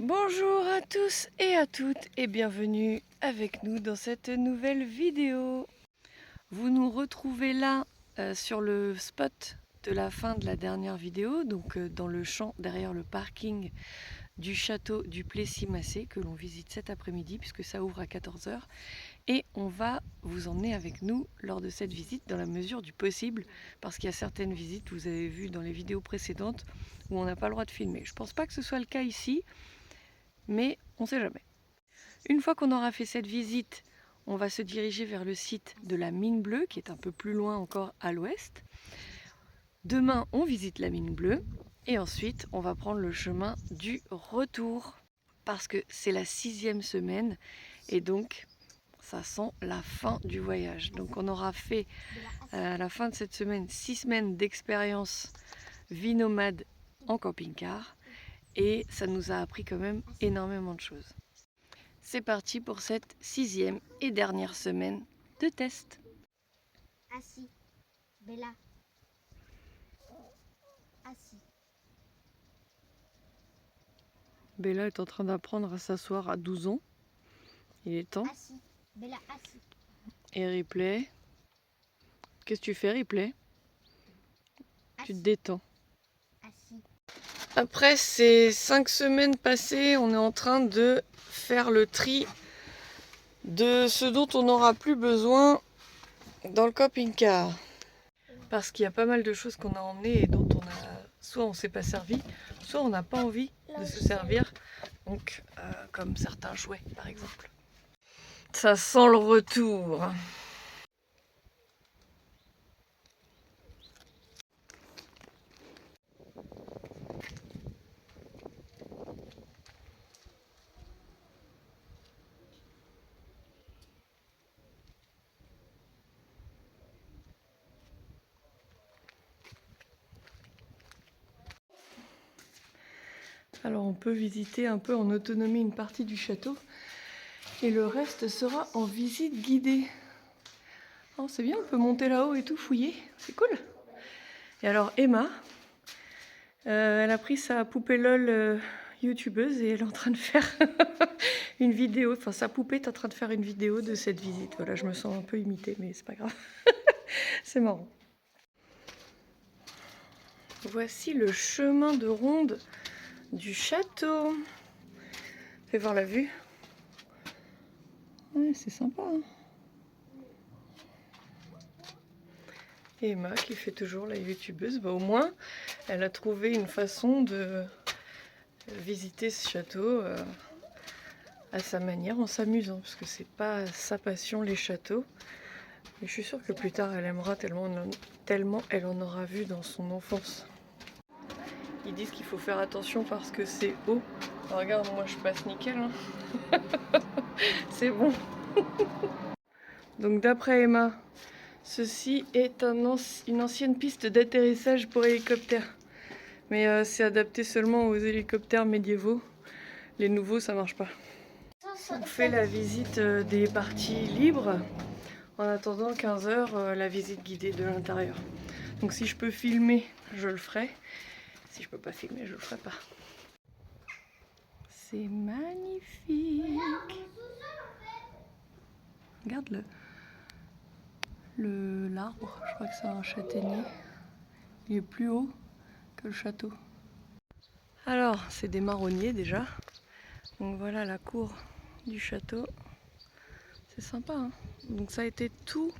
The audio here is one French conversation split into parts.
Bonjour à tous et à toutes et bienvenue avec nous dans cette nouvelle vidéo. Vous nous retrouvez là sur le spot de la fin de la dernière vidéo, donc dans le champ derrière le parking du château du Plessis-Massé que l'on visite cet après-midi puisque ça ouvre à 14 h. Et on va vous emmener avec nous lors de cette visite dans la mesure du possible parce qu'il y a certaines visites, vous avez vu dans les vidéos précédentes, où on n'a pas le droit de filmer. Je pense pas que ce soit le cas ici, mais on ne sait jamais. Une fois qu'on aura fait cette visite, on va se diriger vers le site de la mine bleue qui est un peu plus loin encore à l'ouest. Demain, on visite la mine bleue et ensuite on va prendre le chemin du retour parce que c'est la 6e semaine et donc ça sent la fin du voyage. Donc on aura fait à la fin de cette semaine 6 semaines d'expérience vie nomade en camping-car et ça nous a appris quand même énormément de choses. C'est parti pour cette 6e et dernière semaine de test. Assis. Bella. Assis. Bella est en train d'apprendre à s'asseoir à 12 ans. Il est temps. Assis. Bella, assis. Et Ripley. Qu'est-ce que tu fais, Ripley? Tu te Assis. détends. Assis. Après ces 5 semaines passées, on est en train de faire le tri de ce dont on n'aura plus besoin dans le camping-car. Parce qu'il y a pas mal de choses qu'on a emmenées et dont soit on ne s'est pas servi, soit on n'a pas envie de se servir. Donc, comme certains jouets par exemple. Ça sent le retour. Alors on peut visiter un peu en autonomie une partie du château et le reste sera en visite guidée. Oh, c'est bien, on peut monter là-haut et tout, fouiller, c'est cool. Et alors Emma, elle a pris sa poupée LOL youtubeuse et elle est en train de faire une vidéo, enfin sa poupée est en train de faire une vidéo de cette visite. Voilà, je me sens un peu imitée mais c'est pas grave, c'est marrant. Voici le chemin de ronde du château. Fais voir la vue. Ouais, c'est sympa. Hein. Et Emma qui fait toujours la youtubeuse, bah, au moins elle a trouvé une façon de visiter ce château à sa manière, en s'amusant, parce que c'est pas sa passion les châteaux. Mais je suis sûre que plus tard elle aimera tellement elle en aura vu dans son enfance. Ils disent qu'il faut faire attention parce que c'est haut. Alors, regarde, moi je passe nickel. Hein. C'est bon. Donc d'après Emma, ceci est une ancienne piste d'atterrissage pour hélicoptères. Mais c'est adapté seulement aux hélicoptères médiévaux. Les nouveaux, ça marche pas. On fait la visite des parties libres. En attendant 15 h, la visite guidée de l'intérieur. Donc si je peux filmer, je le ferai. Si je peux pas filmer, je le ferai pas. C'est magnifique. Regarde l'arbre, je crois que c'est un châtaignier. Il est plus haut que le château. Alors, c'est des marronniers déjà. Donc voilà la cour du château. C'est sympa, hein. Donc ça a été tout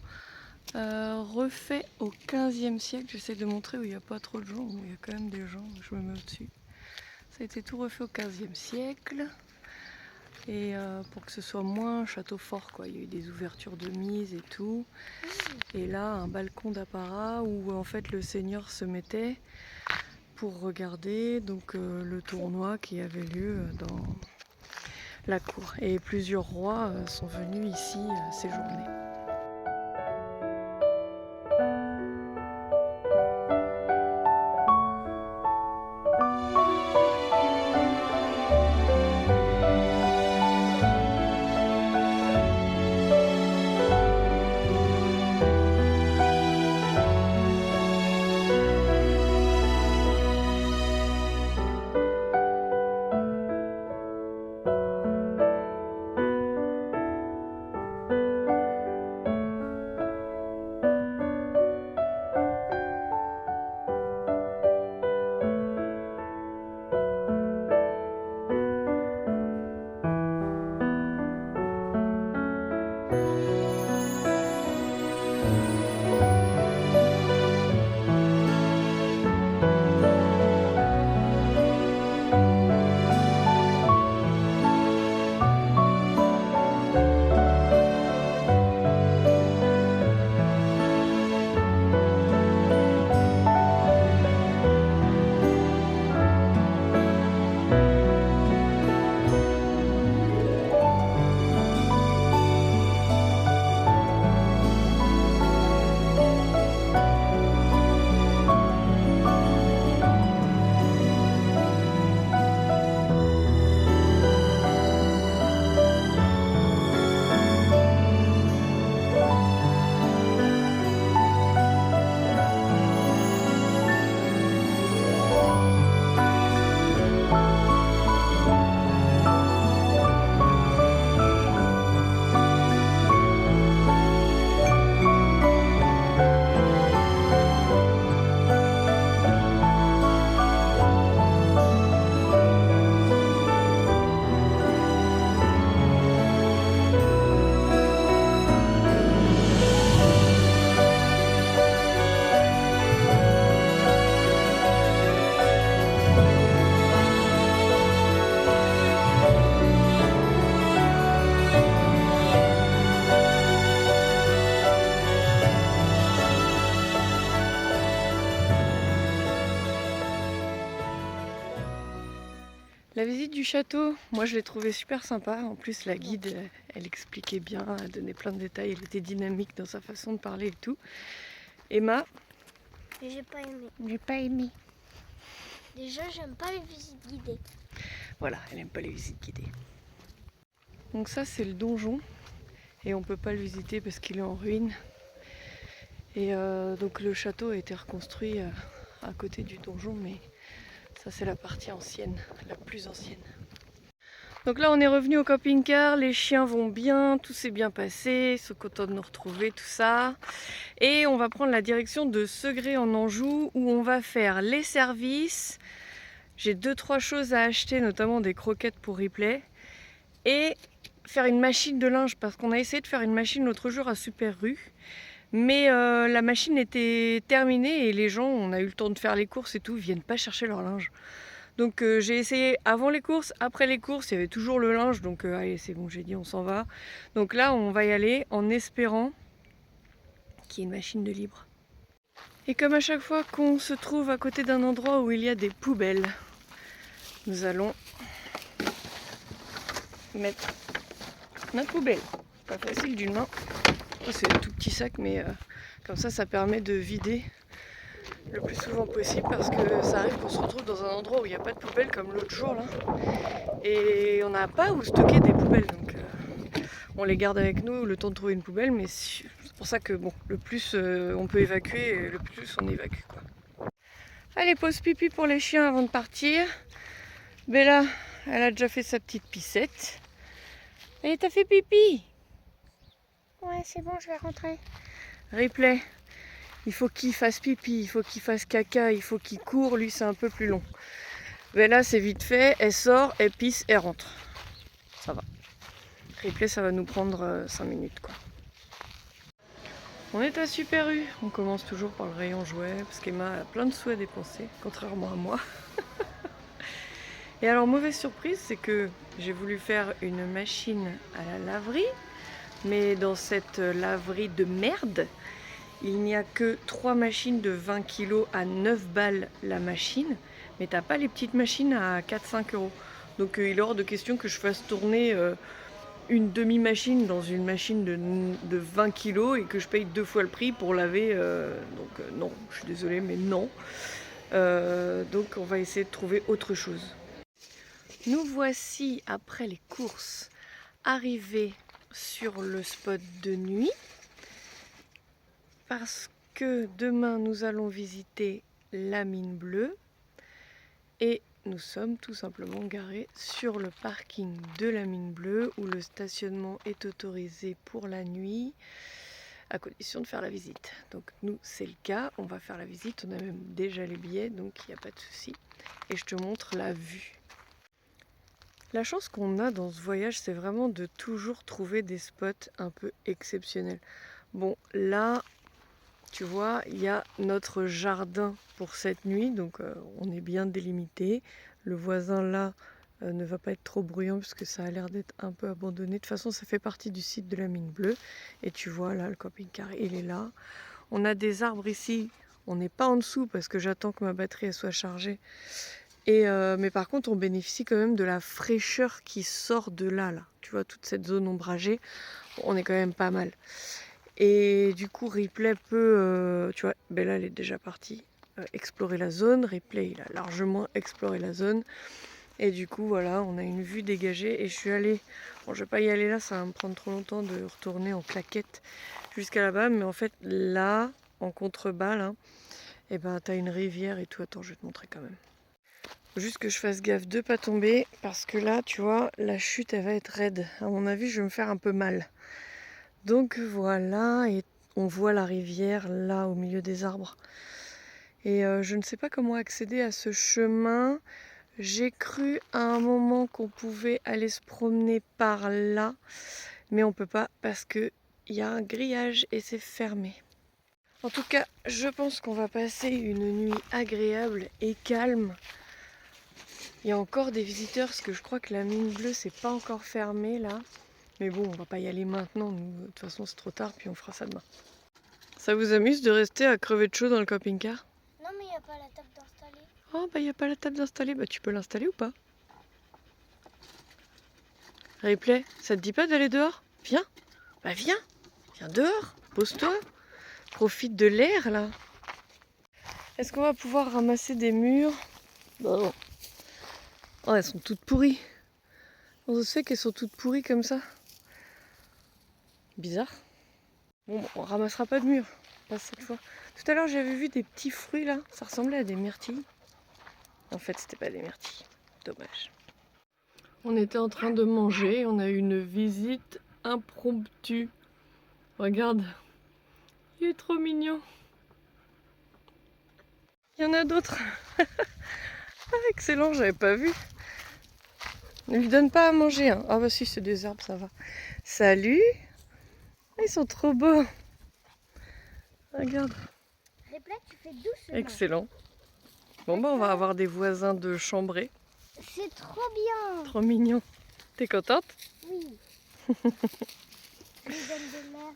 refait au 15e siècle. J'essaie de montrer où il n'y a pas trop de gens. Il y a quand même des gens, je me mets au-dessus. Ça a été tout refait au 15e siècle. Et pour que ce soit moins château fort, quoi. Il y a eu des ouvertures de mise et tout. Et là, un balcon d'apparat où en fait le seigneur se mettait pour regarder donc le tournoi qui avait lieu dans la cour. Et plusieurs rois sont venus ici séjourner. La visite du château, moi je l'ai trouvée super sympa. En plus la guide, elle expliquait bien, elle donnait plein de détails, elle était dynamique dans sa façon de parler et tout. Emma, J'ai pas aimé. j'ai pas aimé. Déjà, j'aime pas les visites guidées. Voilà, elle aime pas les visites guidées. Donc ça c'est le donjon et on peut pas le visiter parce qu'il est en ruine. Et donc le château a été reconstruit à côté du donjon, mais ça c'est la partie ancienne, la plus ancienne. Donc là on est revenu au camping-car, les chiens vont bien, tout s'est bien passé, ils sont contents de nous retrouver, tout ça. Et on va prendre la direction de Segré en Anjou où on va faire les services. J'ai 2-3 choses à acheter, notamment des croquettes pour Ripley. Et faire une machine de linge, parce qu'on a essayé de faire une machine l'autre jour à Super Rue. Mais la machine était terminée et les gens, on a eu le temps de faire les courses et tout, viennent pas chercher leur linge. Donc j'ai essayé avant les courses, après les courses, il y avait toujours le linge, donc allez c'est bon, j'ai dit on s'en va. Donc là on va y aller en espérant qu'il y ait une machine de libre. Et comme à chaque fois qu'on se trouve à côté d'un endroit où il y a des poubelles, nous allons mettre notre poubelle. Pas facile d'une main. Oh, c'est un tout petit sac, mais comme ça permet de vider le plus souvent possible parce que ça arrive qu'on se retrouve dans un endroit où il n'y a pas de poubelle comme l'autre jour là. Et on n'a pas où stocker des poubelles, donc on les garde avec nous le temps de trouver une poubelle, mais c'est pour ça que bon, le plus on peut évacuer, le plus on évacue quoi. Allez, pause pipi pour les chiens avant de partir. Bella, elle a déjà fait sa petite pissette. Et t'as fait pipi? Ouais, c'est bon, je vais rentrer. Ripley, il faut qu'il fasse pipi, il faut qu'il fasse caca, il faut qu'il court, lui c'est un peu plus long. Bella c'est vite fait, elle sort, elle pisse, elle rentre. Ça va. Ripley ça va nous prendre 5 minutes quoi. On est à Super U, on commence toujours par le rayon jouets, parce qu'Emma a plein de sous à dépenser, contrairement à moi. Et alors mauvaise surprise, c'est que j'ai voulu faire une machine à la laverie, mais dans cette laverie de merde, il n'y a que 3 machines de 20 kg à 9 balles la machine, mais t'as pas les petites machines à 4-5 euros. Donc il est hors de question que je fasse tourner une demi-machine dans une machine de 20 kg et que je paye 2 fois le prix pour laver. Non, je suis désolée, mais non. Donc on va essayer de trouver autre chose. Nous voici, après les courses, arrivés sur le spot de nuit. Parce que demain, nous allons visiter la mine bleue. Et nous sommes tout simplement garés sur le parking de la mine bleue où le stationnement est autorisé pour la nuit à condition de faire la visite. Donc nous c'est le cas, on va faire la visite, on a même déjà les billets donc il n'y a pas de souci. Et je te montre la vue. La chance qu'on a dans ce voyage c'est vraiment de toujours trouver des spots un peu exceptionnels. Bon là tu vois, il y a notre jardin pour cette nuit, donc on est bien délimité. Le voisin là ne va pas être trop bruyant puisque ça a l'air d'être un peu abandonné. De toute façon, ça fait partie du site de la mine bleue. Et tu vois là, le camping-car, il est là. On a des arbres ici. On n'est pas en dessous parce que j'attends que ma batterie elle soit chargée. Et, mais par contre, on bénéficie quand même de la fraîcheur qui sort de là. Tu vois, toute cette zone ombragée, on est quand même pas mal. Et du coup, Ripley peut, tu vois, Bella elle est déjà partie explorer la zone. Ripley il a largement exploré la zone. Et du coup, voilà, on a une vue dégagée. Et je suis allée, bon, je vais pas y aller là, ça va me prendre trop longtemps de retourner en claquette jusqu'à là-bas. Mais en fait, là, en contrebas, là, et ben, t'as une rivière et tout. Attends, je vais te montrer quand même. Faut juste que je fasse gaffe de pas tomber parce que là, tu vois, la chute, elle va être raide. À mon avis, je vais me faire un peu mal. Donc voilà, et on voit la rivière là au milieu des arbres. Et je ne sais pas comment accéder à ce chemin. J'ai cru à un moment qu'on pouvait aller se promener par là, mais on peut pas parce qu'il y a un grillage et c'est fermé. En tout cas, je pense qu'on va passer une nuit agréable et calme. Il y a encore des visiteurs parce que je crois que la mine bleue c'est pas encore fermé là. Mais bon, on va pas y aller maintenant, nous, de toute façon c'est trop tard, puis on fera ça demain. Ça vous amuse de rester à crever de chaud dans le camping-car? Non, mais il n'y a pas la table d'installer. Oh bah y a pas la table d'installer, bah tu peux l'installer ou pas? Replay, ça te dit pas d'aller dehors? Viens. Bah viens. Viens dehors. Pose-toi. Profite de l'air là. Est-ce qu'on va pouvoir ramasser des murs? Bon. Oh, elles sont toutes pourries. On sait qu'elles sont toutes pourries comme ça. Bizarre. Bon, on ramassera pas de murs. Pas cette fois. Tout à l'heure, j'avais vu des petits fruits là. Ça ressemblait à des myrtilles. En fait, c'était pas des myrtilles. Dommage. On était en train de manger. On a eu une visite impromptue. Regarde. Il est trop mignon. Il y en a d'autres. Ah, excellent, j'avais pas vu. Ne lui donne pas à manger. Hein. Ah bah si, c'est des herbes, ça va. Salut. Ils sont trop beaux. Regarde. Replay, tu fais doucement. Excellent. Bon bah on va avoir des voisins de chambrée. C'est trop bien. Trop mignon. T'es contente? Oui. Je lui donne de l'herbe.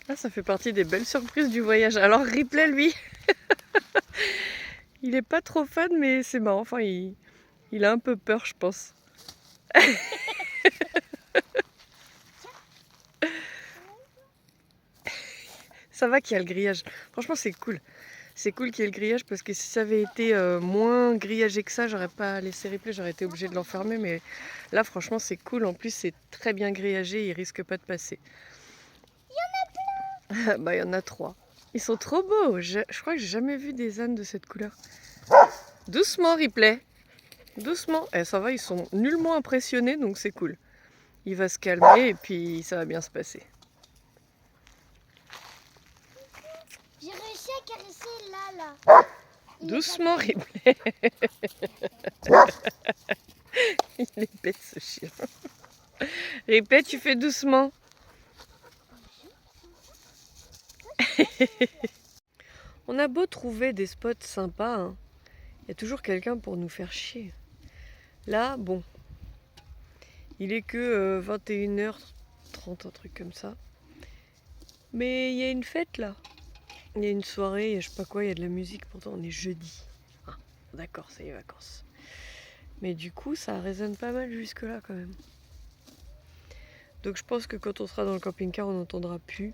Ah, ça fait partie des belles surprises du voyage. Alors Ripley, lui, il est pas trop fan, mais c'est marrant. Enfin, il a un peu peur, je pense. Ça va qu'il y a le grillage. Franchement, c'est cool. C'est cool qu'il y ait le grillage parce que si ça avait été moins grillagé que ça, j'aurais pas laissé Ripley, j'aurais été obligée de l'enfermer. Mais là, franchement, c'est cool. En plus, c'est très bien grillagé, il risque pas de passer. Il y en a plein. Bah, il y en a 3. Ils sont trop beaux. Je crois que j'ai jamais vu des ânes de cette couleur. Doucement, Ripley. Doucement. Eh, ça va, ils sont nullement impressionnés, donc c'est cool. Il va se calmer et puis ça va bien se passer. J'ai réussi à caresser là. Doucement, Ripley. Il est bête, ce chien. Ripley, tu fais doucement. On a beau trouver des spots sympas, hein. Il y a toujours quelqu'un pour nous faire chier. Là, bon, il est que 21h30, un truc comme ça. Mais il y a une fête là. Il y a une soirée, je sais pas quoi, il y a de la musique, pourtant on est jeudi. Ah, d'accord, c'est les vacances. Mais du coup, ça résonne pas mal jusque là quand même. Donc je pense que quand on sera dans le camping-car, on n'entendra plus.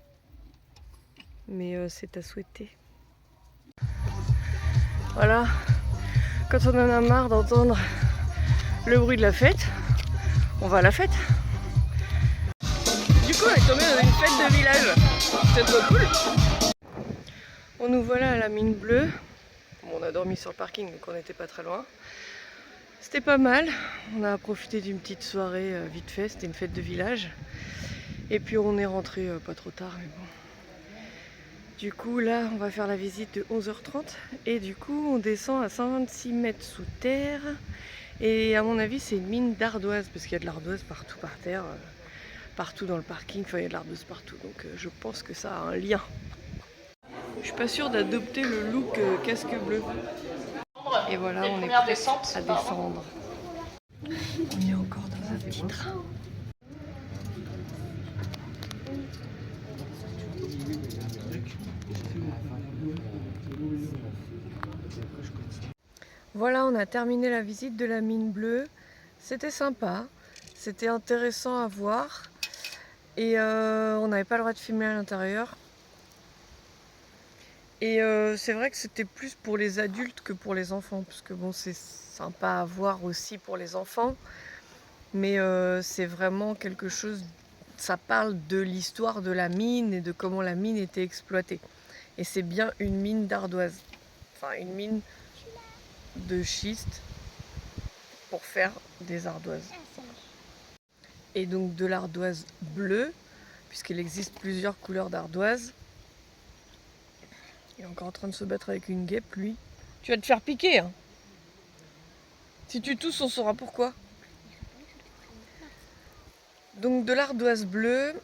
Mais c'est à souhaiter. Voilà, quand on en a marre d'entendre le bruit de la fête, on va à la fête. Du coup, on est tombé dans une fête de village. C'est trop cool. On nous voilà à la mine bleue. Bon, on a dormi sur le parking, donc on n'était pas très loin. C'était pas mal. On a profité d'une petite soirée vite fait. C'était une fête de village. Et puis on est rentré pas trop tard, mais bon. Du coup, là, on va faire la visite de 11h30. Et du coup, on descend à 126 mètres sous terre. Et à mon avis, c'est une mine d'ardoise, parce qu'il y a de l'ardoise partout par terre, partout dans le parking. Enfin, il y a de l'ardoise partout. Donc je pense que ça a un lien. Je suis pas sûre d'adopter le look casque bleu. Et voilà, on est prêt à descendre. On est encore dans un petit train. Voilà, on a terminé la visite de la mine bleue. C'était sympa, c'était intéressant à voir. Et on n'avait pas le droit de filmer à l'intérieur. Et c'est vrai que c'était plus pour les adultes que pour les enfants. Parce que bon, c'est sympa à voir aussi pour les enfants. Mais c'est vraiment quelque chose... Ça parle de l'histoire de la mine et de comment la mine était exploitée. Et c'est bien une mine d'ardoise. Enfin, une mine de schiste pour faire des ardoises. Et donc de l'ardoise bleue, puisqu'il existe plusieurs couleurs d'ardoise. Il est encore en train de se battre avec une guêpe, lui. Tu vas te faire piquer, hein. Si tu tousses, on saura pourquoi. Donc de l'ardoise bleue,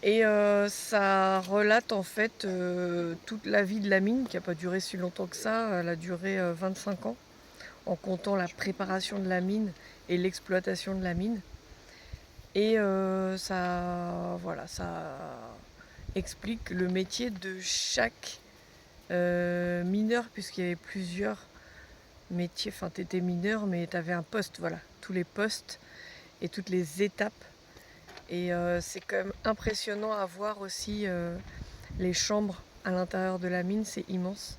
et ça relate en fait toute la vie de la mine, qui n'a pas duré si longtemps que ça. Elle a duré 25 ans, en comptant la préparation de la mine et l'exploitation de la mine. Et voilà, ça explique le métier de chaque mineur, puisqu'il y avait plusieurs métiers. Enfin, tu étais mineur, mais tu avais un poste, voilà, tous les postes. et toutes les étapes. Et c'est quand même impressionnant à voir aussi les chambres à l'intérieur de la mine, c'est immense.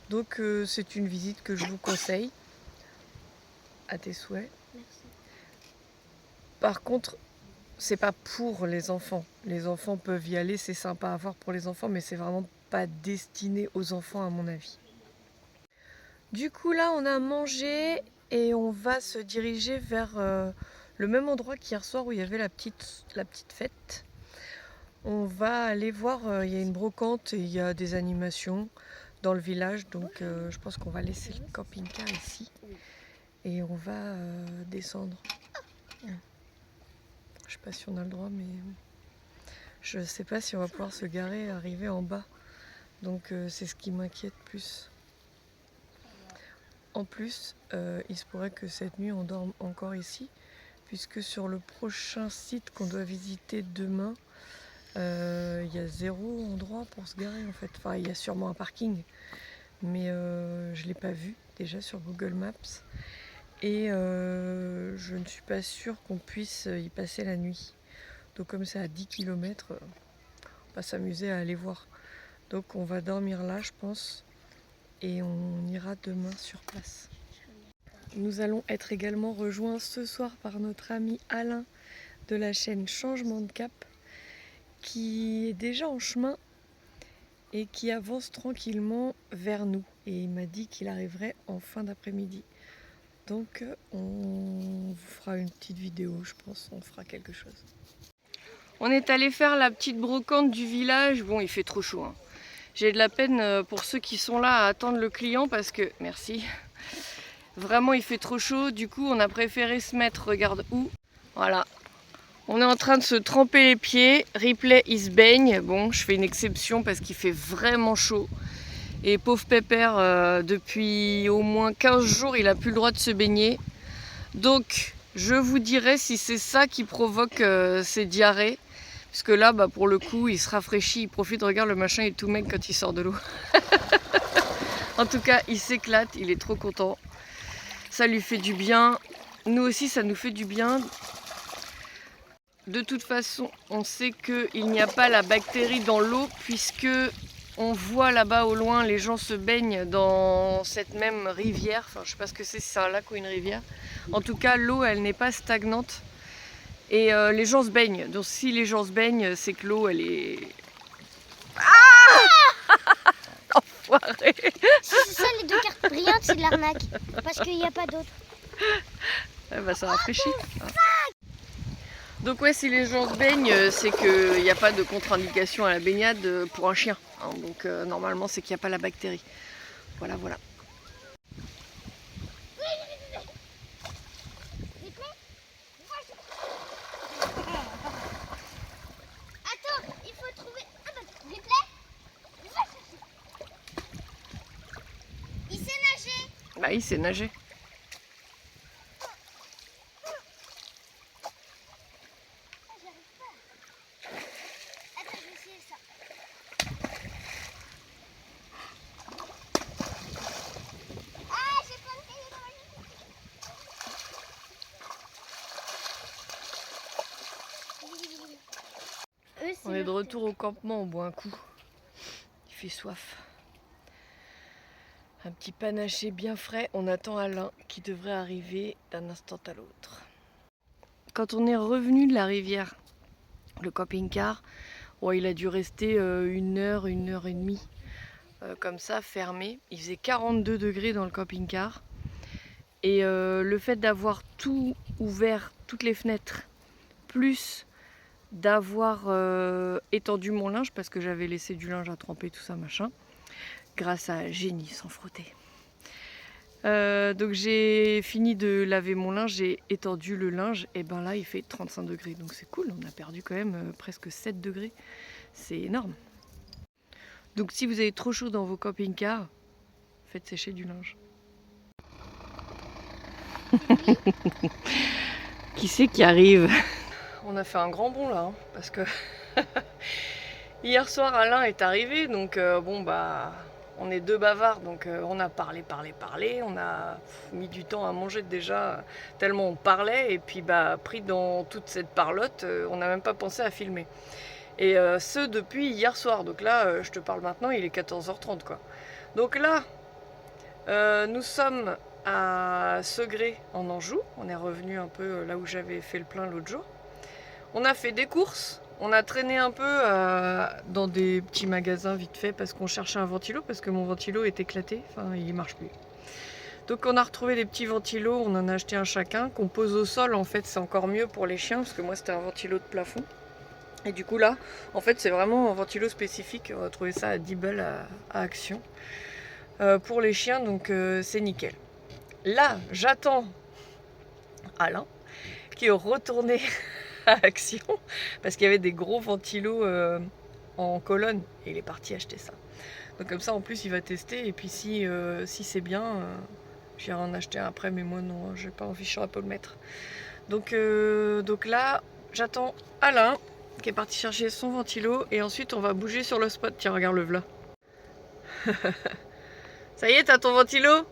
Donc c'est une visite que je vous conseille. À tes souhaits. Merci. Par contre, c'est pas pour les enfants. Les enfants peuvent y aller, c'est sympa à voir pour les enfants, mais c'est vraiment pas destiné aux enfants à mon avis. Du coup là, on a mangé et on va se diriger vers le même endroit qu'hier soir où il y avait la petite fête. On va aller voir, il y a une brocante et il y a des animations dans le village, donc je pense qu'on va laisser le camping-car ici et on va descendre. Je sais pas si on a le droit, mais je sais pas si on va pouvoir se garer et arriver en bas. Donc c'est ce qui m'inquiète plus. En plus, il se pourrait que cette nuit on dorme encore ici, puisque sur le prochain site qu'on doit visiter demain, il y a 0 endroit pour se garer en fait. Enfin, il y a sûrement un parking, mais je ne l'ai pas vu déjà sur Google Maps. Et je ne suis pas sûre qu'on puisse y passer la nuit. Donc comme c'est à 10 km, on va s'amuser à aller voir. Donc on va dormir là, je pense, et on ira demain sur place. Nous allons être également rejoints ce soir par notre ami Alain de la chaîne Changement de Cap, qui est déjà en chemin et qui avance tranquillement vers nous. Et il m'a dit qu'il arriverait en fin d'après-midi. Donc on vous fera une petite vidéo, je pense, on fera quelque chose. On est allé faire la petite brocante du village. Bon, il fait trop chaud, hein. J'ai de la peine pour ceux qui sont là à attendre le client parce que... Merci. Vraiment, il fait trop chaud. Du coup, on a préféré se mettre, regarde où. Voilà. On est en train de se tremper les pieds. Ripley, il se baigne. Bon, je fais une exception parce qu'il fait vraiment chaud. Et pauvre Pépère, depuis au moins 15 jours, il n'a plus le droit de se baigner. Donc, je vous dirai si c'est ça qui provoque ces diarrhées. Parce que là, bah, pour le coup, il se rafraîchit, il profite. Regarde, le machin est tout mec quand il sort de l'eau. En tout cas, il s'éclate, il est trop content. Ça lui fait du bien. Nous aussi, ça nous fait du bien. De toute façon, on sait qu'il n'y a pas la bactérie dans l'eau puisque on voit là-bas au loin les gens se baignent dans cette même rivière. Enfin, je ne sais pas ce que c'est, si c'est un lac ou une rivière. En tout cas, l'eau, elle n'est pas stagnante. Et les gens se baignent. Donc si les gens se baignent, c'est que l'eau, elle est... Ah Enfoiré. Si c'est ça les 2 cartes brillantes, c'est de l'arnaque. Parce qu'il n'y a pas d'autre. Eh ben, ça rafraîchit. Donc ouais, si les gens se baignent, c'est qu'il n'y a pas de contre-indication à la baignade pour un chien. Hein. Donc normalement, c'est qu'il n'y a pas la bactérie. Voilà, voilà. Attends, il faut trouver... Ah bah, Ripley, va chercher. Il sait nager. Bah, il sait nager. On est de retour au campement, on boit un coup. Il fait soif. Un petit panaché bien frais. On attend Alain qui devrait arriver d'un instant à l'autre. Quand on est revenu de la rivière, le camping-car, il a dû rester 1 heure, 1 heure et demie. Comme ça, fermé. Il faisait 42 degrés dans le camping-car. Et le fait d'avoir tout ouvert, toutes les fenêtres, plus d'avoir étendu mon linge parce que j'avais laissé du linge à tremper, tout ça machin, grâce à Génie sans frotter. Donc j'ai fini de laver mon linge, j'ai étendu le linge, et ben là il fait 35 degrés, donc c'est cool, on a perdu quand même presque 7 degrés, c'est énorme. Donc si vous avez trop chaud dans vos camping-cars, faites sécher du linge. Qui c'est qui arrive? On a fait un grand bond là, hein, parce que hier soir Alain est arrivé, donc bon bah on est deux bavards, donc on a parlé, on a mis du temps à manger déjà, tellement on parlait, et puis bah, pris dans toute cette parlotte, on n'a même pas pensé à filmer. Et ce depuis hier soir, donc là je te parle maintenant, il est 14h30 quoi. Donc là, nous sommes à Segré en Anjou, on est revenu un peu là où j'avais fait le plein l'autre jour. On a fait des courses. On a traîné un peu dans des petits magasins vite fait parce qu'on cherchait un ventilo parce que mon ventilo est éclaté, enfin il marche plus. Donc on a retrouvé des petits ventilos, on en a acheté un chacun qu'on pose au sol. En fait c'est encore mieux pour les chiens parce que moi c'était un ventilo de plafond. Et du coup là, en fait c'est vraiment un ventilo spécifique, on a trouvé ça à 10 balles à Action. Pour les chiens, donc c'est nickel. Là j'attends Alain qui est retourné à Action parce qu'il y avait des gros ventilos en colonne et il est parti acheter ça. Donc comme ça en plus il va tester et puis si c'est bien, j'irai en acheter un après, mais moi non, j'ai pas envie, je saurais pas le mettre. Donc là j'attends Alain qui est parti chercher son ventilo et ensuite on va bouger sur le spot. Tiens, regarde le v'là. Ça y est, t'as ton ventilo?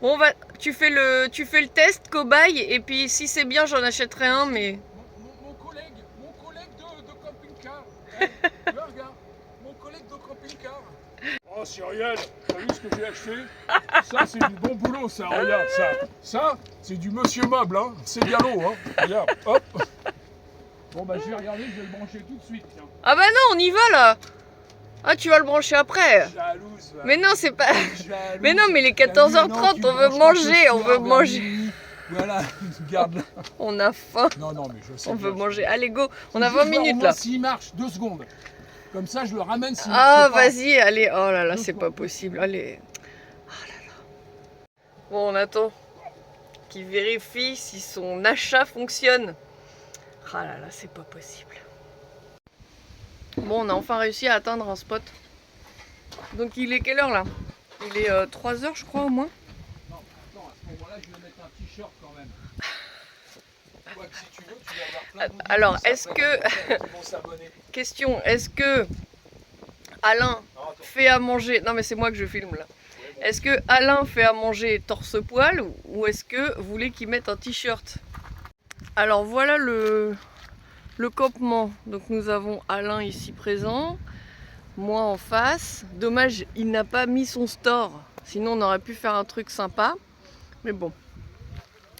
Bon, tu fais le test cobaye et puis si c'est bien, j'en achèterai un, mais... Mon collègue de camping-car. Regarde, mon collègue de camping-car. Oh Cyrielle, t'as vu ce que j'ai acheté? Ça c'est du bon boulot ça, regarde ça. Ça, c'est du monsieur meuble, hein. C'est galop, hein. Regarde, hop. Bon bah je vais regarder, je vais le brancher tout de suite, tiens. Ah bah non, on y va là. Ah, tu vas le brancher après. Jalouse, va. Mais non, c'est pas... Jalouse. Mais non, mais les 14h30, on veut manger, on veut manger. Voilà, regarde là. On a faim, Non, mais je sais. on veut bien. manger. Allez, go, on a 20 minutes là. S'il marche, 2 secondes. Comme ça, je le ramène s'il Ah, marche pas. vas-y, allez. Oh là là, c'est pas possible. Allez. Oh là là. Bon, on attend qu'il vérifie si son achat fonctionne. Ah là là, c'est pas possible. Bon, on a enfin réussi à atteindre un spot. Donc il est quelle heure là? Il est 3h je crois au moins. Non, attends, à ce moment-là, je vais mettre un t-shirt quand même. Ouais, si tu veux, tu vas avoir plein de Alors, goodies est-ce après, que... qui vont s'abonner. Question, est-ce que Alain fait à manger... Non mais c'est moi que je filme là. Est-ce que Alain fait à manger torse-poil ou est-ce que vous voulez qu'il mette un t-shirt? Alors voilà le campement. Donc nous avons Alain ici présent, moi en face. Dommage, il n'a pas mis son store. Sinon on aurait pu faire un truc sympa. Mais bon,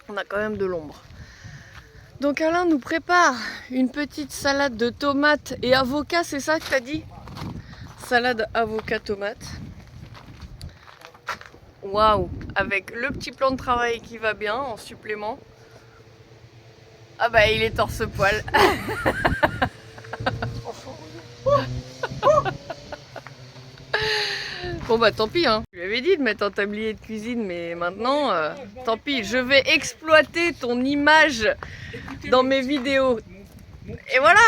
on a quand même de l'ombre. Donc Alain nous prépare une petite salade de tomates et avocat, c'est ça que tu as dit? Salade avocat tomate. Waouh, avec le petit plan de travail qui va bien en supplément. Ah bah il est torse-poil. Bon bah tant pis hein. Je lui avais dit de mettre un tablier de cuisine mais maintenant tant pis. Je vais exploiter ton image dans mes vidéos. Et voilà.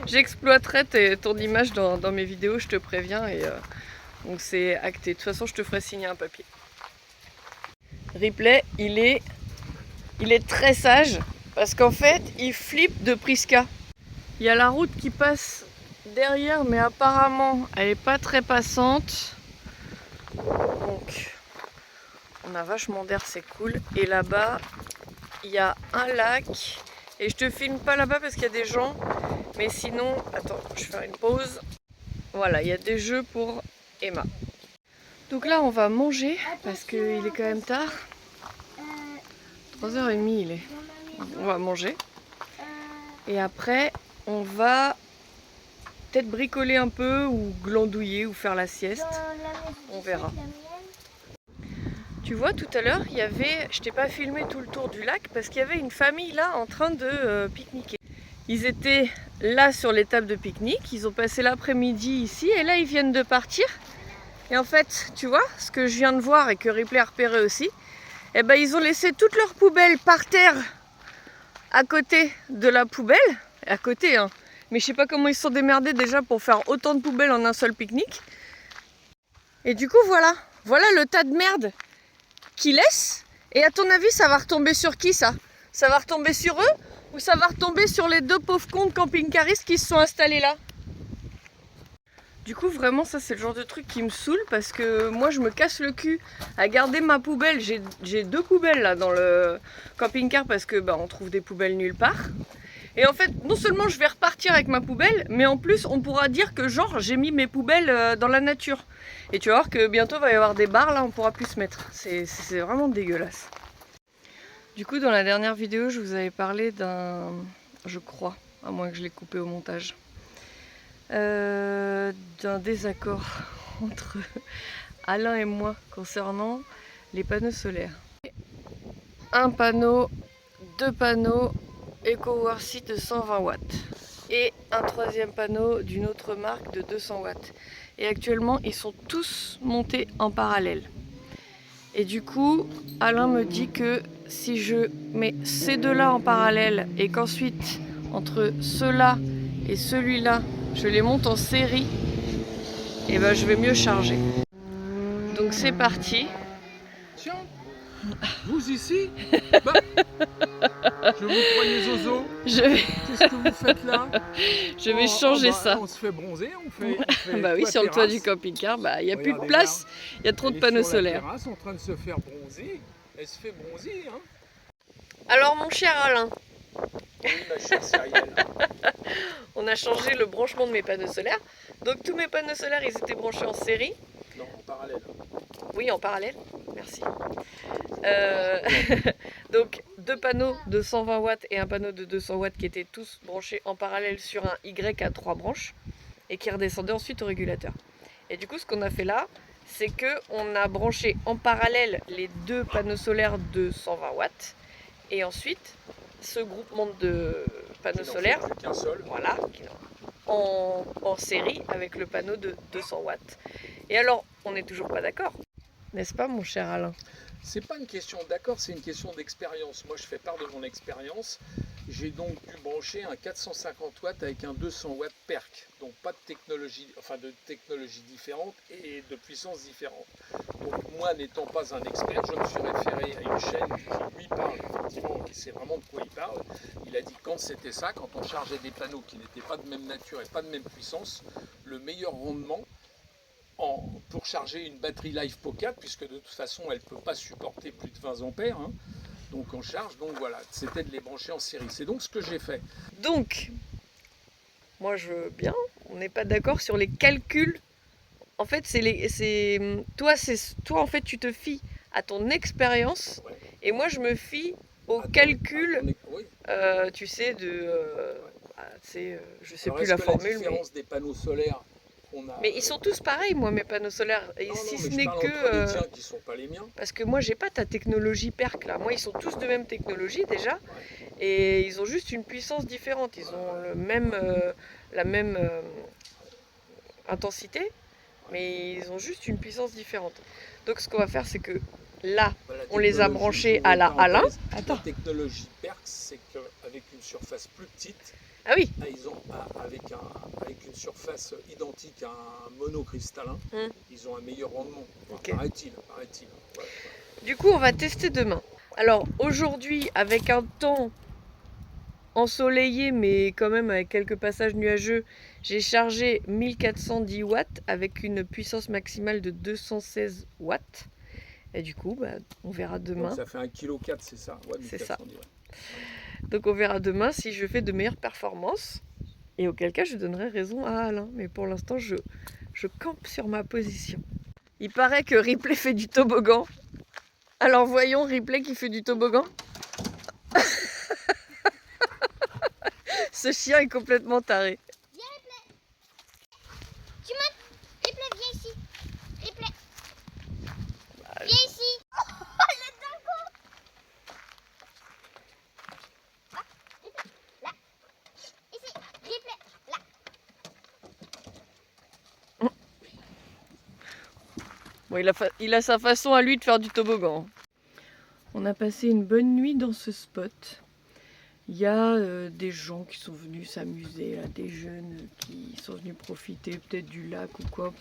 J'exploiterai ton image dans mes vidéos, je te préviens. Et donc c'est acté. De toute façon je te ferai signer un papier. Ripley, il est très sage parce qu'en fait, il flippe de Prisca. Il y a la route qui passe derrière, mais apparemment, elle n'est pas très passante. Donc, on a vachement d'air, c'est cool. Et là-bas, il y a un lac. Et je te filme pas là-bas parce qu'il y a des gens. Mais sinon, attends, je vais faire une pause. Voilà, il y a des jeux pour Emma. Donc là on va manger parce qu'il est quand même tard. 3h30 il est. On va manger. Et après on va peut-être bricoler un peu ou glandouiller ou faire la sieste. On verra. Tu vois tout à l'heure il y avait, je t'ai pas filmé tout le tour du lac parce qu'il y avait une famille là en train de pique-niquer. Ils étaient là sur les tables de pique-nique, ils ont passé l'après-midi ici et là ils viennent de partir. Et en fait, tu vois, ce que je viens de voir et que Ripley a repéré aussi, eh ben, ils ont laissé toutes leurs poubelles par terre à côté de la poubelle. À côté, hein. Mais je sais pas comment ils se sont démerdés déjà pour faire autant de poubelles en un seul pique-nique. Et du coup, voilà le tas de merde qu'ils laissent. Et à ton avis, ça va retomber sur qui ça? Ça va retomber sur eux ou ça va retomber sur les deux pauvres cons de camping-caristes qui se sont installés là? Du coup, vraiment, ça c'est le genre de truc qui me saoule parce que moi je me casse le cul à garder ma poubelle. J'ai 2 poubelles là dans le camping-car parce que on trouve des poubelles nulle part. Et en fait, non seulement je vais repartir avec ma poubelle, mais en plus on pourra dire que genre j'ai mis mes poubelles dans la nature. Et tu vas voir que bientôt il va y avoir des barres là, on pourra plus se mettre. C'est vraiment dégueulasse. Du coup, dans la dernière vidéo, je vous avais parlé d'un... Je crois, à moins que je l'ai coupé au montage. D'un désaccord entre Alain et moi concernant les panneaux solaires. Un panneau, 2 panneaux EcoWarcy de 120 watts et un 3e panneau d'une autre marque de 200 watts. Et actuellement, ils sont tous montés en parallèle. Et du coup, Alain me dit que si je mets ces deux-là en parallèle et qu'ensuite, entre ceux-là et celui-là, je les monte en série, et ben je vais mieux charger. Donc c'est parti. Tiens, vous ici, je vous croyais zozo. Qu'est-ce que vous faites là? Je vais changer ça. On se fait bronzer, on fait bah oui, sur le toit du camping-car, il n'y a plus de place, il y a trop de panneaux solaires. Elle est en train de se faire bronzer, elle se fait bronzer. Hein. Alors mon cher Alain, oui, ma chère Cyrielle. On a changé le branchement de mes panneaux solaires. Donc tous mes panneaux solaires, ils étaient branchés en série. Non, en parallèle. Oui, en parallèle. Merci. Donc 2 panneaux de 120 watts et un panneau de 200 watts qui étaient tous branchés en parallèle sur un Y à 3 branches et qui redescendaient ensuite au régulateur. Et du coup, ce qu'on a fait là, c'est qu'on a branché en parallèle les 2 panneaux solaires de 120 watts et ensuite ce groupement de panneaux solaires, voilà, en série avec le panneau de 200 watts. Et alors, on n'est toujours pas d'accord, n'est-ce pas mon cher Alain? C'est pas une question d'accord, c'est une question d'expérience. Moi, je fais part de mon expérience. J'ai donc dû brancher un 450 watts avec un 200 watts PERC. Donc pas de technologie, de technologie différente et de puissance différente. Donc moi, n'étant pas un expert, je me suis référé à une chaîne qui lui parle, effectivement, qui sait vraiment de quoi il parle. Il a dit que quand c'était ça, quand on chargeait des panneaux qui n'étaient pas de même nature et pas de même puissance, le meilleur rendement pour charger une batterie LiFePO 4, puisque de toute façon elle ne peut pas supporter plus de 20 ampères, hein, donc en charge, donc voilà, c'était de les brancher en série. C'est donc ce que j'ai fait. Donc, moi je veux bien, on n'est pas d'accord sur les calculs. En fait, toi en fait tu te fies à ton expérience, ouais. Et moi je me fie au calcul, oui. Tu sais, je sais plus la formule. La différence des panneaux solaires. Mais ils sont tous pareils, moi, mes panneaux solaires. Et non, si non, ce n'est que. Les tiens qui sont pas les miens. Parce que moi, j'ai pas ta technologie PERC là. Moi, ils sont tous de même technologie déjà. Ouais. Et ils ont juste une puissance différente. Ils ont la même intensité, mais ils ont juste une puissance différente. Donc, ce qu'on va faire, c'est que là, on les a branchés à la Alain. La technologie PERC, c'est qu'avec une surface plus petite. Ah oui. Ils ont, avec une surface identique à un monocristallin, ils ont un meilleur rendement. Okay. Paraît-il. Ouais. Du coup, on va tester demain. Alors aujourd'hui, avec un temps ensoleillé, mais quand même avec quelques passages nuageux, j'ai chargé 1410 watts avec une puissance maximale de 216 watts. Et du coup, on verra demain. Donc ça fait 1,4 kg, c'est ça? Ouais, c'est ça. Donc on verra demain si je fais de meilleures performances. Et auquel cas je donnerai raison à Alain. Mais pour l'instant je campe sur ma position. Il paraît que Ripley fait du toboggan. Alors voyons Ripley qui fait du toboggan. Ce chien est complètement taré. Viens Ripley. Tu montes. Ripley, viens ici. Ripley. Viens ici. Bon, il a sa façon à lui de faire du toboggan. On a passé une bonne nuit dans ce spot. Il y a des gens qui sont venus s'amuser, des jeunes qui sont venus profiter peut-être du lac ou quoi.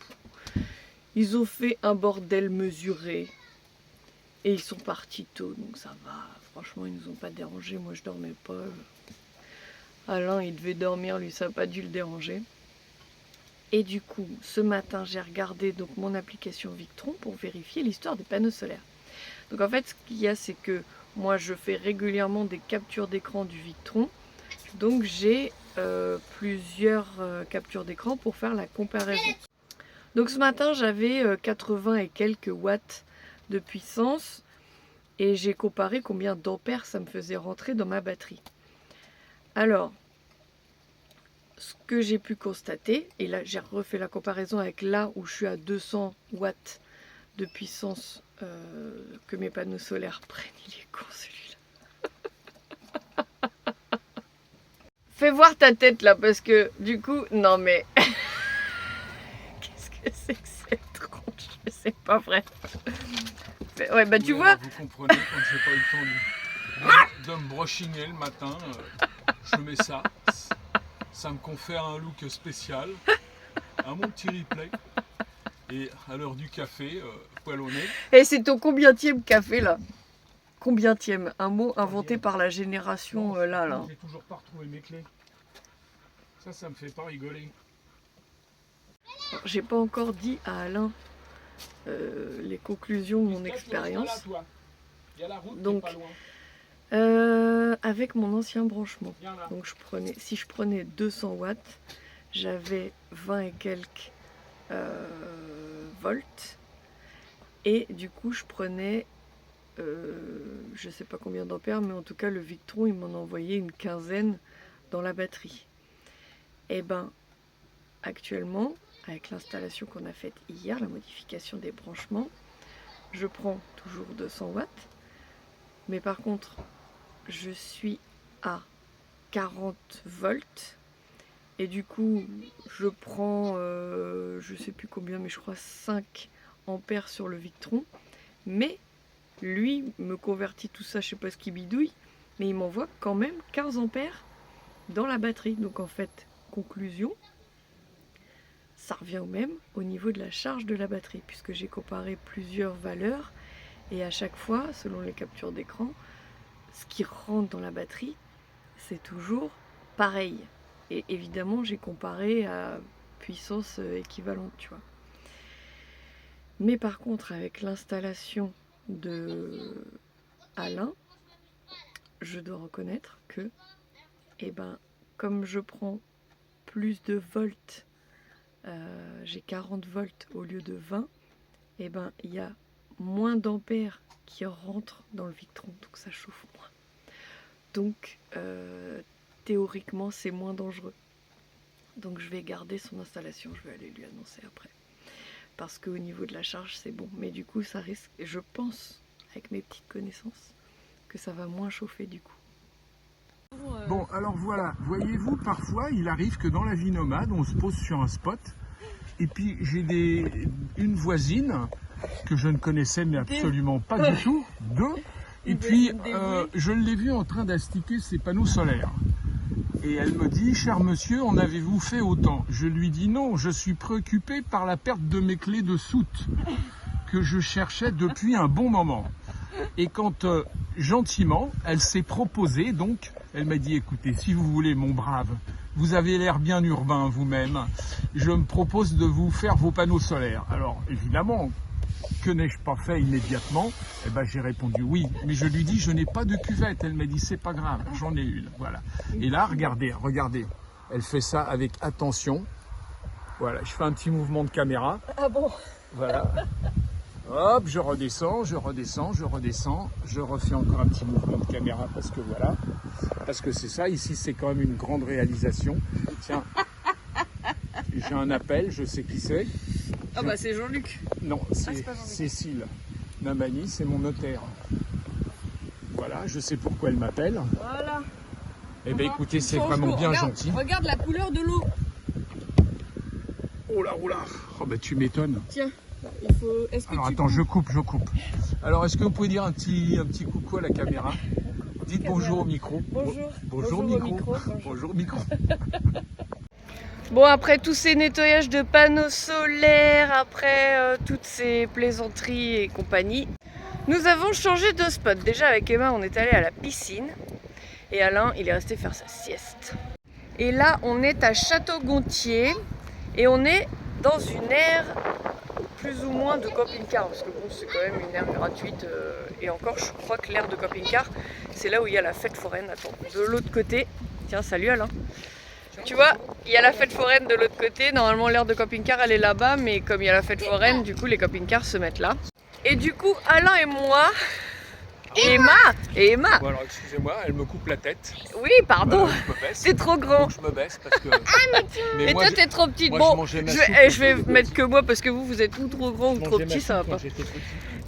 Ils ont fait un bordel mesuré. Et ils sont partis tôt, donc ça va. Franchement, ils nous ont pas dérangés. Moi, je dormais pas. Alain, il devait dormir, lui, ça n'a pas dû le déranger. Et du coup, ce matin, j'ai regardé donc mon application Victron pour vérifier l'histoire des panneaux solaires. Donc en fait, ce qu'il y a, c'est que moi, je fais régulièrement des captures d'écran du Victron. Donc j'ai plusieurs captures d'écran pour faire la comparaison. Donc ce matin, j'avais 80 et quelques watts de puissance. Et j'ai comparé combien d'ampères ça me faisait rentrer dans ma batterie. Alors, ce que j'ai pu constater, et là j'ai refait la comparaison avec là où je suis à 200 watts de puissance que mes panneaux solaires prennent. Il est con celui-là. Fais voir ta tête là parce que du coup, non mais... Qu'est-ce que c'est que cette tronche? C'est pas vrai. Ouais bah tu vois. Vous comprenez quand j'ai pas eu le temps de me brochiner le matin, je mets ça. Ça me confère un look spécial, un mon petit replay. Et à l'heure du café, poil au nez. Et c'est ton combientième café là? Combientième? Un mot inventé par la génération là. J'ai toujours pas retrouvé mes clés. Ça me fait pas rigoler. J'ai pas encore dit à Alain les conclusions de mon expérience. Il y a la route Donc, qui est pas loin. Avec mon ancien branchement. Viens là. Donc si je prenais 200 watts, j'avais 20 et quelques volts. Et du coup, je prenais, je sais pas combien d'ampères, mais en tout cas, le Victron, il m'en envoyait une quinzaine dans la batterie. Et ben, actuellement, avec l'installation qu'on a faite hier, la modification des branchements, je prends toujours 200 watts. Mais par contre, je suis à 40 volts. Et du coup, je prends, je sais plus combien, mais je crois 5 ampères sur le Victron. Mais lui me convertit tout ça, je sais pas ce qu'il bidouille, mais il m'envoie quand même 15 ampères dans la batterie. Donc en fait, conclusion, ça revient au même au niveau de la charge de la batterie, puisque j'ai comparé plusieurs valeurs. Et à chaque fois, selon les captures d'écran, ce qui rentre dans la batterie, c'est toujours pareil. Et évidemment, j'ai comparé à puissance équivalente, tu vois. Mais par contre, avec l'installation de Alain, je dois reconnaître que, eh ben, comme je prends plus de volts, j'ai 40 volts au lieu de 20, eh ben, il y a moins d'ampères qui rentrent dans le Victron, donc ça chauffe moins. Donc théoriquement c'est moins dangereux. Donc je vais garder son installation, je vais aller lui annoncer après. Parce qu'au niveau de la charge c'est bon. Mais du coup ça risque, je pense, avec mes petites connaissances, que ça va moins chauffer du coup. Bon, alors voilà, voyez-vous, parfois il arrive que dans la vie nomade, on se pose sur un spot, et puis j'ai une voisine que je ne connaissais mais absolument pas du tout, et puis je l'ai vue en train d'astiquer ses panneaux solaires. Et elle me dit, cher monsieur, en avez-vous fait autant? Je lui dis non, je suis préoccupé par la perte de mes clés de soute que je cherchais depuis un bon moment. Et quand gentiment, elle s'est proposée, donc elle m'a dit, écoutez, si vous voulez mon brave, vous avez l'air bien urbain vous-même, je me propose de vous faire vos panneaux solaires. Alors évidemment, que n'ai-je pas fait immédiatement? Eh ben j'ai répondu oui, mais je lui dis, je n'ai pas de cuvette. Elle m'a dit, c'est pas grave, j'en ai une, voilà. Et là, regardez, elle fait ça avec attention. Voilà, je fais un petit mouvement de caméra. Ah bon? Voilà. Hop, je redescends, je refais encore un petit mouvement de caméra parce que voilà, parce que c'est ça, ici c'est quand même une grande réalisation. Tiens, j'ai un appel, je sais qui c'est. Ah bah c'est Jean-Luc. Non, c'est Cécile Namani, c'est mon notaire. Voilà, je sais pourquoi elle m'appelle. Voilà. Eh bien écoutez, c'est vraiment bien gentil. Regarde la couleur de l'eau. Oh là, oh bah tu m'étonnes. Tiens. Il faut... Alors attends, je coupe. Alors est-ce que vous pouvez dire un petit coucou à la caméra? Dites bonjour au micro. Bonjour micro. Bonjour micro. Bon, après tous ces nettoyages de panneaux solaires, après toutes ces plaisanteries et compagnie, Nous avons changé de spot. Déjà avec Emma, on est allé à la piscine. Et Alain, il est resté faire sa sieste. Et là, on est à Château-Gontier. Et on est dans une aire plus ou moins de camping-car. Parce que bon, c'est quand même une aire gratuite. Et encore, je crois que l'aire de camping-car, c'est là où il y a la fête foraine. Attends, de l'autre côté. Tiens, salut Alain. Tu vois, il y a la fête foraine de l'autre côté. Normalement, l'aire de camping-car, elle est là-bas. Mais comme il y a la fête foraine, du coup, les camping-cars se mettent là. Et du coup, Alain et moi... Et Emma. Bon, alors excusez-moi, elle me coupe la tête. Oui, pardon. Je me baisse. C'est trop grand. Donc je me baisse parce que. Et moi, toi, t'es trop petite. moi, Bon, je je vais mettre que moi parce que vous êtes ou trop grand ou trop petit, ça va pas.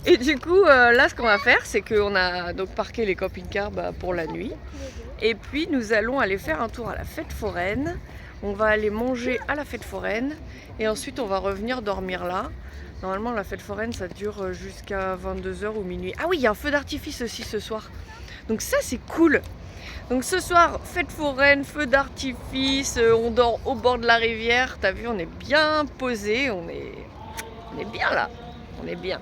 Et du coup, là, ce qu'on va faire, c'est qu'on a donc parqué les camping-cars pour la nuit. Et puis, nous allons aller faire un tour à la fête foraine. On va aller manger à la fête foraine. Et ensuite, on va revenir dormir là. Normalement, la fête foraine, ça dure jusqu'à 22 h ou minuit. Ah oui, il y a un feu d'artifice aussi ce soir. Donc ça, c'est cool. Donc ce soir, fête foraine, feu d'artifice, on dort au bord de la rivière. T'as vu, on est bien posé, on est bien là. On est bien.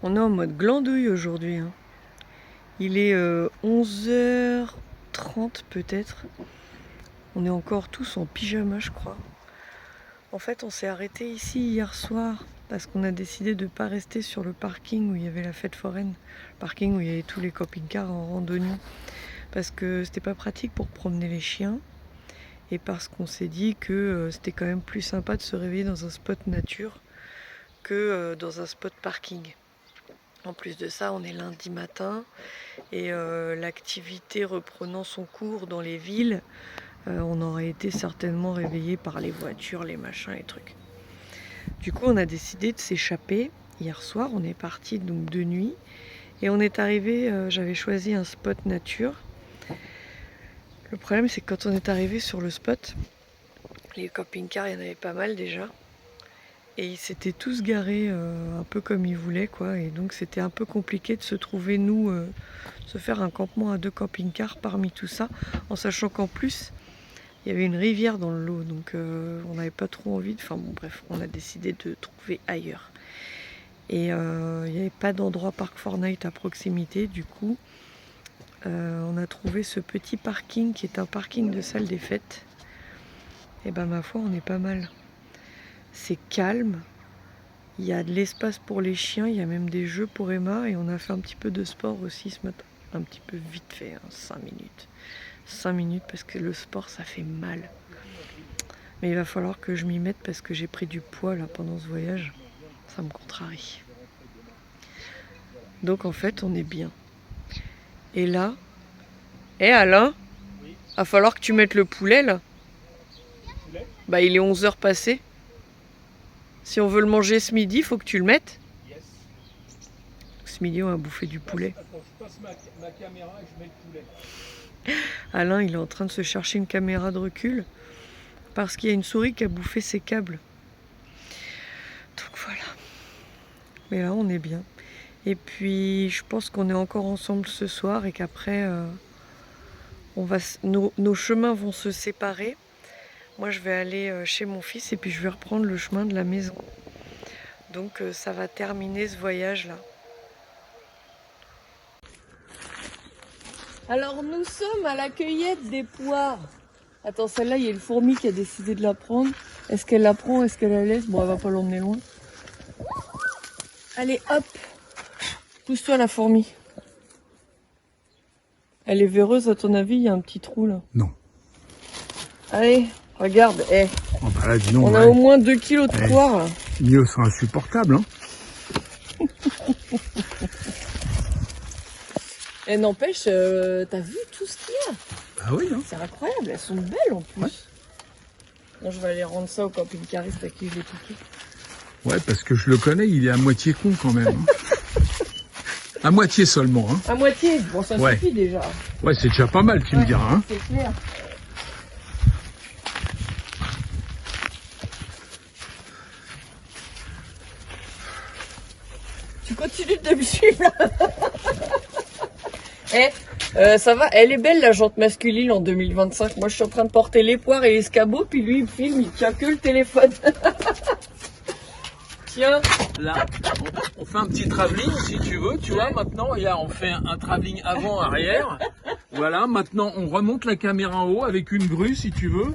On est en mode glandouille aujourd'hui. Hein. Il est 11h30 peut-être. On est encore tous en pyjama, je crois. En fait, on s'est arrêté ici hier soir parce qu'on a décidé de ne pas rester sur le parking où il y avait la fête foraine. Le parking où il y avait tous les camping-cars en randonnée. Parce que c'était pas pratique pour promener les chiens. Et parce qu'on s'est dit que c'était quand même plus sympa de se réveiller dans un spot nature que dans un spot parking. En plus de ça, on est lundi matin et l'activité reprenant son cours dans les villes, on aurait été certainement réveillé par les voitures, les machins, les trucs. Du coup, on a décidé de s'échapper. Hier soir, on est parti donc de nuit et on est arrivé, j'avais choisi un spot nature. Le problème, c'est que quand on est arrivé sur le spot, les camping-cars, il y en avait pas mal déjà. Et ils s'étaient tous garés un peu comme ils voulaient, quoi. Et donc c'était un peu compliqué de se trouver, nous, se faire un campement à 2 camping-cars parmi tout ça, en sachant qu'en plus, il y avait une rivière dans le lot. Donc on n'avait pas trop envie de... Enfin bon, bref, on a décidé de trouver ailleurs. Et il n'y avait pas d'endroit Park Fortnite à proximité, du coup, on a trouvé ce petit parking qui est un parking de salle des fêtes. Et ben ma foi, on est pas mal. C'est calme, il y a de l'espace pour les chiens, il y a même des jeux pour Emma et on a fait un petit peu de sport aussi ce matin. Un petit peu vite fait, hein, 5 minutes. 5 minutes parce que le sport ça fait mal. Mais il va falloir que je m'y mette parce que j'ai pris du poids là pendant ce voyage. Ça me contrarie. Donc en fait on est bien. Et là, Alain, va falloir que tu mettes le poulet là. Bah il est 11 h passé. Si on veut le manger ce midi, il faut que tu le mettes. Yes. Ce midi, on va bouffer du poulet. Attends, je passe ma caméra et je mets le poulet. Alain, il est en train de se chercher une caméra de recul parce qu'il y a une souris qui a bouffé ses câbles. Donc voilà. Mais là, on est bien. Et puis, je pense qu'on est encore ensemble ce soir et qu'après, nos chemins vont se séparer. Moi, je vais aller chez mon fils et puis je vais reprendre le chemin de la maison. Donc, ça va terminer ce voyage-là. Alors, nous sommes à la cueillette des poires. Attends, celle-là, il y a une fourmi qui a décidé de la prendre. Est-ce qu'elle la prend? Est-ce qu'elle la laisse? Bon, elle va pas l'emmener loin. Allez, hop. Pousse-toi, la fourmi. Elle est véreuse, à ton avis? Il y a un petit trou, là. Non. Allez. Regarde, Oh bah là, dis donc, on a au moins 2 kilos de poires là. Mieux, c'est insupportable, hein. Et n'empêche, t'as vu tout ce qu'il y a? Ah oui, hein. C'est incroyable, elles sont belles en plus. Ouais. Bon, je vais aller rendre ça au camping-cariste à qui je l'ai piqué. Ouais, parce que je le connais, il est à moitié con quand même. Hein. À moitié seulement. Hein. À moitié, bon ça Ouais. suffit déjà. Ouais, c'est déjà pas mal, tu me diras. Hein. C'est clair. Tu continues de me suivre là. Ça va, elle est belle la jante masculine en 2025. Moi je suis en train de porter les poires et l'escabeau, puis lui il filme, il tient que le téléphone. Tiens, Là, on fait un petit travelling si tu veux, tu vois, maintenant, regarde, on fait un travelling avant-arrière. Voilà, maintenant on remonte la caméra en haut avec une grue si tu veux.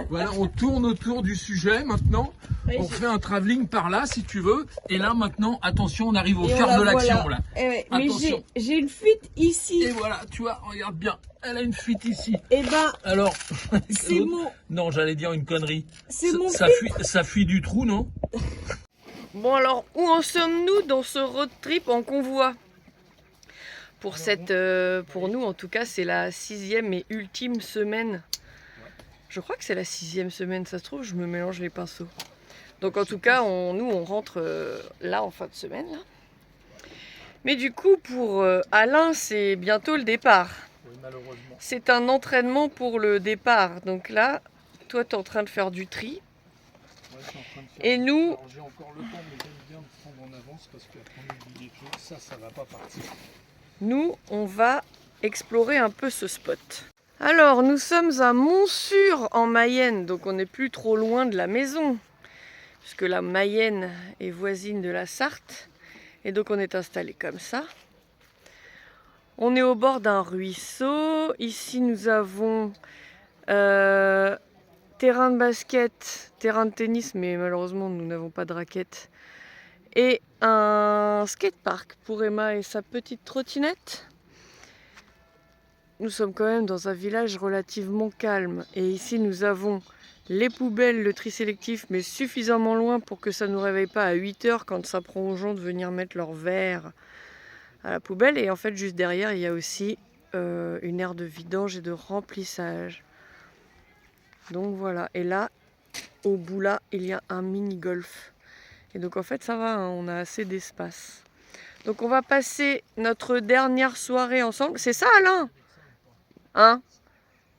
Voilà, on tourne autour du sujet maintenant. On fait un travelling par là si tu veux. Et là maintenant, attention, on arrive au cœur de l'action là. Mais Attention. j'ai une fuite ici. Et voilà, tu vois, regarde bien, elle a une fuite ici. Et ben, Alors, c'est mon... non, j'allais dire une connerie. C'est mon Ça fuit du trou, non? Bon alors, où en sommes-nous dans ce road trip en convoi? Pour nous en tout cas, c'est la 6e et ultime semaine. Je crois que c'est la 6e semaine, ça se trouve, je me mélange les pinceaux. Donc en tout cas, nous on rentre là en fin de semaine. Là. Mais du coup, pour Alain, c'est bientôt le départ. Oui, malheureusement. C'est un entraînement pour le départ. Donc là, toi tu es en train de faire du tri. Ouais, je suis en train de faire. Et nous... Alors, j'ai encore le temps, mais j'aime bien me prendre en avance parce qu'après on oublie des choses. Ça va pas partir. Nous, on va explorer un peu ce spot. Alors, nous sommes à Montsûrs en Mayenne, donc on n'est plus trop loin de la maison, puisque la Mayenne est voisine de la Sarthe, et donc on est installé comme ça. On est au bord d'un ruisseau. Ici, nous avons terrain de basket, terrain de tennis, mais malheureusement, nous n'avons pas de raquettes. Et un skatepark pour Emma et sa petite trottinette. Nous sommes quand même dans un village relativement calme. Et ici, nous avons les poubelles, le tri sélectif, mais suffisamment loin pour que ça ne nous réveille pas à 8 h quand ça prend aux gens de venir mettre leurs verres à la poubelle. Et en fait, juste derrière, il y a aussi une aire de vidange et de remplissage. Donc voilà. Et là, au bout là, il y a un mini-golf. Et donc en fait ça va, hein, on a assez d'espace. Donc on va passer notre dernière soirée ensemble. C'est ça Alain? Hein?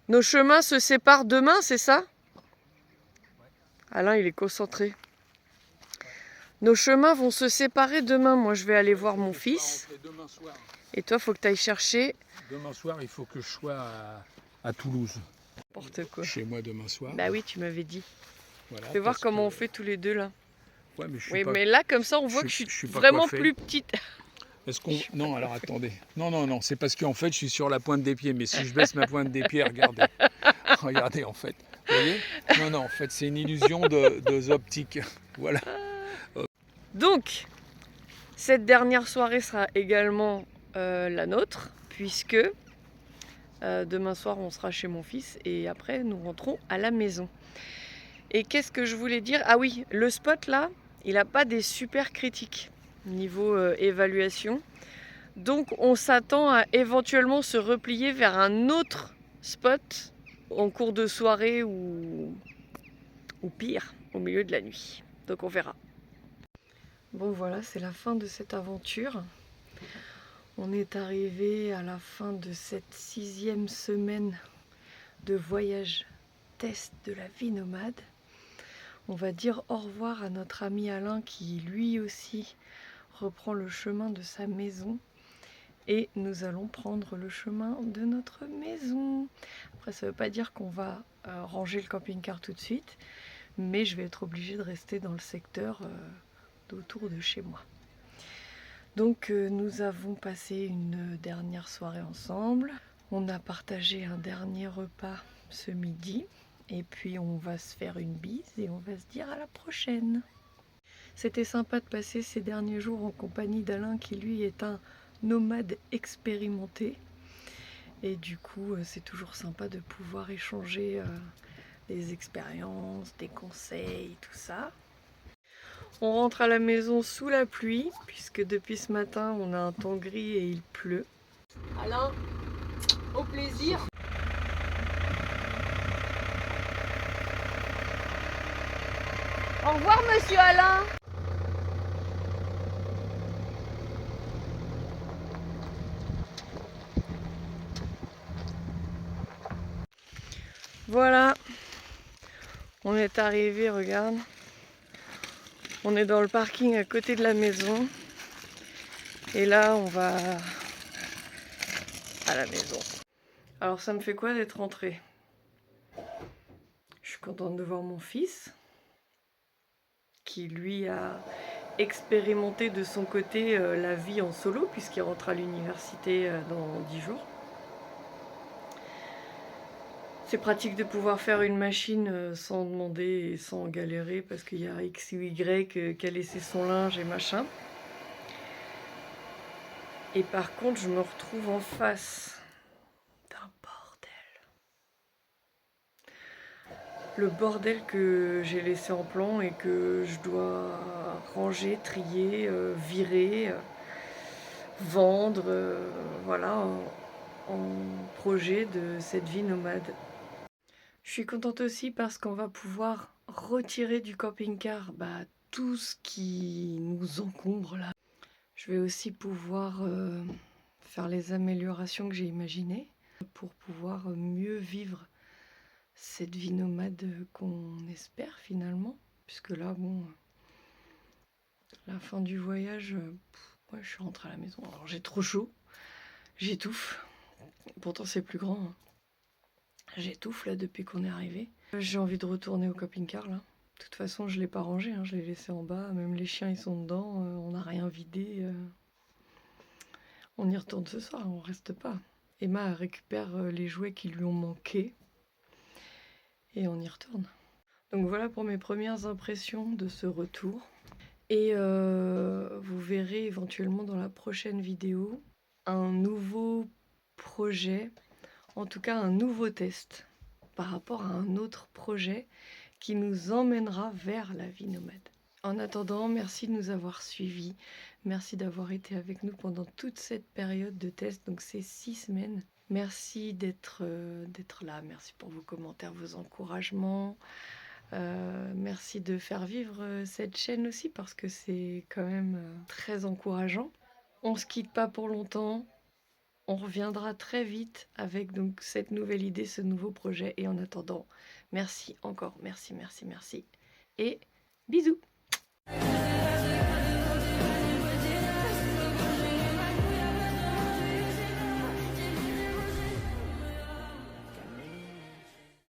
Nos chemins se séparent demain, c'est ça? Alain il est concentré. Nos chemins vont se séparer demain. Moi je vais aller voir mon fils. Demain soir. Et toi faut que tu ailles chercher. Demain soir, il faut que je sois à Toulouse. N'importe quoi. Chez moi demain soir. Bah oui, tu m'avais dit. Voilà, Fais voir parce comment que- on fait tous les deux là. Ouais, mais je suis Oui, pas... mais là comme ça on voit que je je suis suis pas vraiment coiffé. plus petite. Est-ce qu'on... Non, alors attendez. Non, c'est parce qu'en fait, je suis sur la pointe des pieds. Mais si je baisse ma pointe des pieds, regardez. Regardez, en fait. Vous voyez? Non, en fait, c'est une illusion de optique. Voilà. Donc, cette dernière soirée sera également la nôtre, puisque demain soir on sera chez mon fils et après nous rentrons à la maison. Et qu'est-ce que je voulais dire? Ah oui, le spot là, il n'a pas des super critiques niveau évaluation. Donc on s'attend à éventuellement se replier vers un autre spot en cours de soirée ou pire, au milieu de la nuit. Donc on verra. Bon voilà, c'est la fin de cette aventure. On est arrivé à la fin de cette 6e semaine de voyage test de la vie nomade. On va dire au revoir à notre ami Alain qui lui aussi reprend le chemin de sa maison. Et nous allons prendre le chemin de notre maison. Après ça ne veut pas dire qu'on va ranger le camping-car tout de suite. Mais je vais être obligée de rester dans le secteur autour de chez moi. Donc nous avons passé une dernière soirée ensemble. On a partagé un dernier repas ce midi. Et puis on va se faire une bise et on va se dire à la prochaine. C'était sympa de passer ces derniers jours en compagnie d'Alain qui lui est un nomade expérimenté. Et du coup c'est toujours sympa de pouvoir échanger des expériences, des conseils, tout ça. On rentre à la maison sous la pluie, puisque depuis ce matin, on a un temps gris et il pleut. Alain, au plaisir. Au revoir, monsieur Alain. Voilà, on est arrivé, regarde. On est dans le parking à côté de la maison. Et là, on va à la maison. Alors, ça me fait quoi d'être rentrée? Je suis contente de voir mon fils, qui lui a expérimenté de son côté la vie en solo, puisqu'il rentre à l'université dans 10 jours. C'est pratique de pouvoir faire une machine sans demander et sans galérer parce qu'il y a X ou Y qui a laissé son linge et machin. Et par contre, je me retrouve en face d'un bordel. Le bordel que j'ai laissé en plan et que je dois ranger, trier, virer, vendre, voilà, en projet de cette vie nomade. Je suis contente aussi parce qu'on va pouvoir retirer du camping-car tout ce qui nous encombre là. Je vais aussi pouvoir faire les améliorations que j'ai imaginées pour pouvoir mieux vivre cette vie nomade qu'on espère finalement. Puisque là, bon, la fin du voyage, ouais, je suis rentrée à la maison. Alors j'ai trop chaud, j'étouffe. Pourtant c'est plus grand, hein. J'étouffe là depuis qu'on est arrivé. J'ai envie de retourner au camping-car là. De toute façon, je ne l'ai pas rangé, hein, je l'ai laissé en bas. Même les chiens, ils sont dedans. On n'a rien vidé. On y retourne ce soir, on reste pas. Emma récupère les jouets qui lui ont manqué. Et on y retourne. Donc voilà pour mes premières impressions de ce retour. Et vous verrez éventuellement dans la prochaine vidéo un nouveau projet. En tout cas, un nouveau test par rapport à un autre projet qui nous emmènera vers la vie nomade. En attendant, merci de nous avoir suivis. Merci d'avoir été avec nous pendant toute cette période de test, donc ces 6 semaines. Merci d'être là, merci pour vos commentaires, vos encouragements. Merci de faire vivre cette chaîne aussi parce que c'est quand même très encourageant. On ne se quitte pas pour longtemps. On reviendra très vite avec donc cette nouvelle idée, ce nouveau projet. Et en attendant, merci encore, merci. Et bisous!